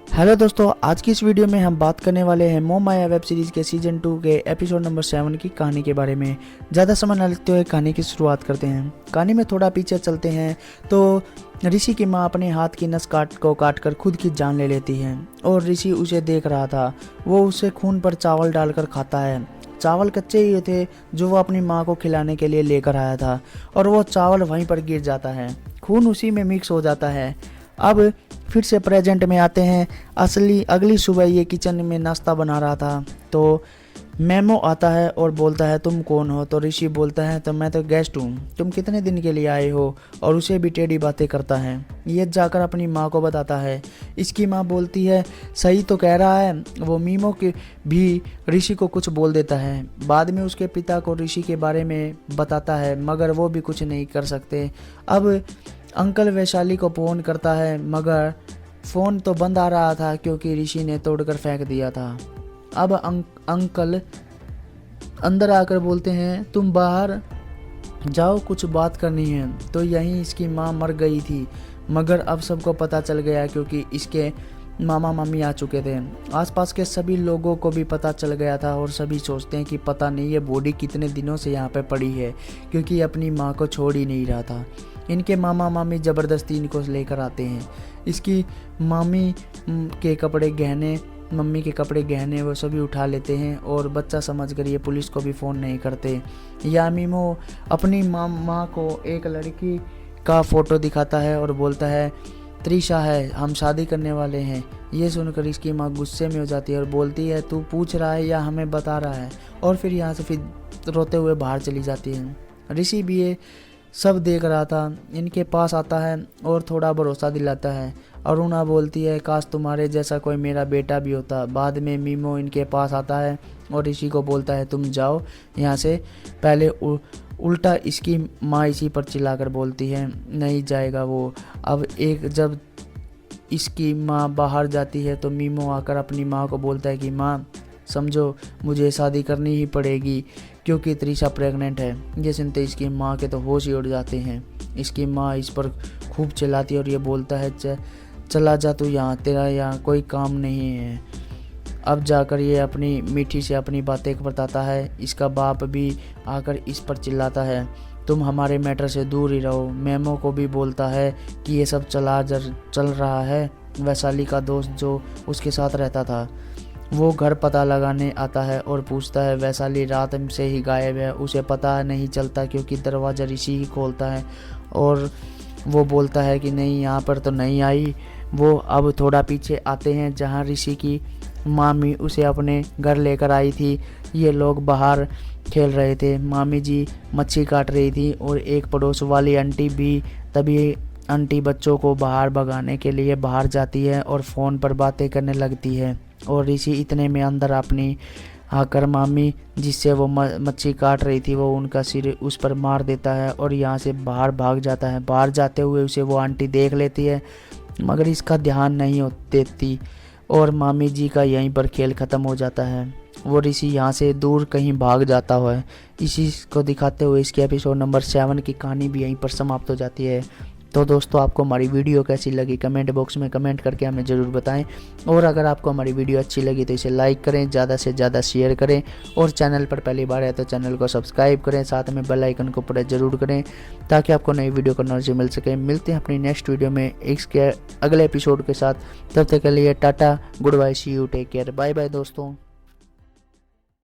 Hello दोस्तों, आज की इस वीडियो में हम बात करने वाले हैं मोह माया वेब सीरीज़ के सीजन 2 के एपिसोड नंबर 7 की कहानी के बारे में। ज़्यादा समय न लगते हुए कहानी की शुरुआत करते हैं। कहानी में थोड़ा पीछे चलते हैं तो ऋषि की माँ अपने हाथ की नस काट कर खुद की जान ले लेती है और ऋषि उसे देख रहा था। वो उसे खून पर चावल डालकर खाता है। चावल कच्चे ही थे जो वो अपनी माँ को खिलाने के लिए लेकर आया था और वो चावल वहीं पर गिर जाता है। खून उसी में मिक्स हो जाता है। अब फिर से प्रेजेंट में आते हैं। अगली सुबह ये किचन में नाश्ता बना रहा था तो मेमो आता है और बोलता है तुम कौन हो। तो ऋषि बोलता है तो मैं तो गेस्ट हूँ, तुम कितने दिन के लिए आए हो, और उसे भी टेढ़ी बातें करता है। ये जाकर अपनी माँ को बताता है। इसकी माँ बोलती है सही तो कह रहा है। वो मीमो के भी ऋषि को कुछ बोल देता है। बाद में उसके पिता को ऋषि के बारे में बताता है मगर वो भी कुछ नहीं कर सकते। अब अंकल वैशाली को फ़ोन करता है मगर फ़ोन तो बंद आ रहा था क्योंकि ऋषि ने तोड़कर फेंक दिया था। अब अंकल अंदर आकर बोलते हैं तुम बाहर जाओ, कुछ बात करनी है। तो यहीं इसकी माँ मर गई थी मगर अब सबको पता चल गया क्योंकि इसके मामा मामी आ चुके थे। आसपास के सभी लोगों को भी पता चल गया था और सभी सोचते हैं कि पता नहीं ये बॉडी कितने दिनों से यहाँ पे पड़ी है क्योंकि अपनी माँ को छोड़ ही नहीं रहा था। इनके मामा मामी ज़बरदस्ती इनको लेकर आते हैं। इसकी मामी के कपड़े गहने, मम्मी के कपड़े गहने वो सभी उठा लेते हैं और बच्चा समझकर ये पुलिस को भी फ़ोन नहीं करते। यामीमो अपनी माँ को एक लड़की का फ़ोटो दिखाता है और बोलता है त्रिशा है, हम शादी करने वाले हैं। ये सुनकर इसकी माँ गुस्से में हो जाती है और बोलती है तू पूछ रहा है या हमें बता रहा है, और फिर यहाँ से फिर रोते हुए बाहर चली जाती है। ऋषि भी ये सब देख रहा था, इनके पास आता है और थोड़ा भरोसा दिलाता है। अरुणा बोलती है काश तुम्हारे जैसा कोई मेरा बेटा भी होता। बाद में मीमो इनके पास आता है और ऋषि को बोलता है तुम जाओ यहाँ से। पहले उल्टा इसकी माँ इसी पर चिल्लाकर बोलती है नहीं जाएगा वो। अब जब इसकी माँ बाहर जाती है तो मीमो आकर अपनी माँ को बोलता है कि माँ समझो मुझे शादी करनी ही पड़ेगी क्योंकि त्रिशा प्रेग्नेंट है। ये सुनते इसकी माँ के तो होश ही उड़ जाते हैं। इसकी माँ इस पर खूब चिल्लाती है और ये बोलता है चला जा तू यहाँ, तेरा यहाँ कोई काम नहीं है। अब जाकर ये अपनी मीठी से अपनी बातें बताता है। इसका बाप भी आकर इस पर चिल्लाता है तुम हमारे मैटर से दूर ही रहो। मेमो को भी बोलता है कि ये सब चल रहा है वैशाली का दोस्त जो उसके साथ रहता था। वो घर पता लगाने आता है और पूछता है वैशाली रात से ही गायब है, उसे पता नहीं चलता क्योंकि दरवाज़ा ऋषि ही खोलता है। और वो बोलता है कि नहीं यहाँ पर तो नहीं आई। वो अब थोड़ा पीछे आते हैं जहाँ ऋषि की मामी उसे अपने घर लेकर आई थी। ये लोग बाहर खेल रहे थे। मामी जी मच्छी काट रही थी और एक पड़ोस वाली आंटी भी। तभी आंटी बच्चों को बाहर भगाने के लिए बाहर जाती है और फ़ोन पर बातें करने लगती है और ऋषि इतने में अंदर अपनी आकर मामी जिससे वो मच्छी काट रही थी वो उनका सिर उस पर मार देता है और यहाँ से बाहर भाग जाता है। बाहर जाते हुए उसे वो आंटी देख लेती है मगर इसका ध्यान नहीं देती और मामी जी का यहीं पर खेल ख़त्म हो जाता है। वो ऋषि यहाँ से दूर कहीं भाग जाता है। इसी को दिखाते हुए इसके एपिसोड नंबर 7 की कहानी भी यहीं पर समाप्त हो जाती है। तो दोस्तों आपको हमारी वीडियो कैसी लगी कमेंट बॉक्स में कमेंट करके हमें ज़रूर बताएं, और अगर आपको हमारी वीडियो अच्छी लगी तो इसे लाइक करें, ज़्यादा से ज़्यादा शेयर करें, और चैनल पर पहली बार है तो चैनल को सब्सक्राइब करें, साथ में बेल आइकन को प्रेस ज़रूर करें ताकि आपको नई वीडियो का नॉलेज मिल सके। मिलते हैं अपनी नेक्स्ट वीडियो में इसके अगले एपिसोड के साथ। तब तक के लिए ta-ta, goodbye, see you, take care, bye bye दोस्तों।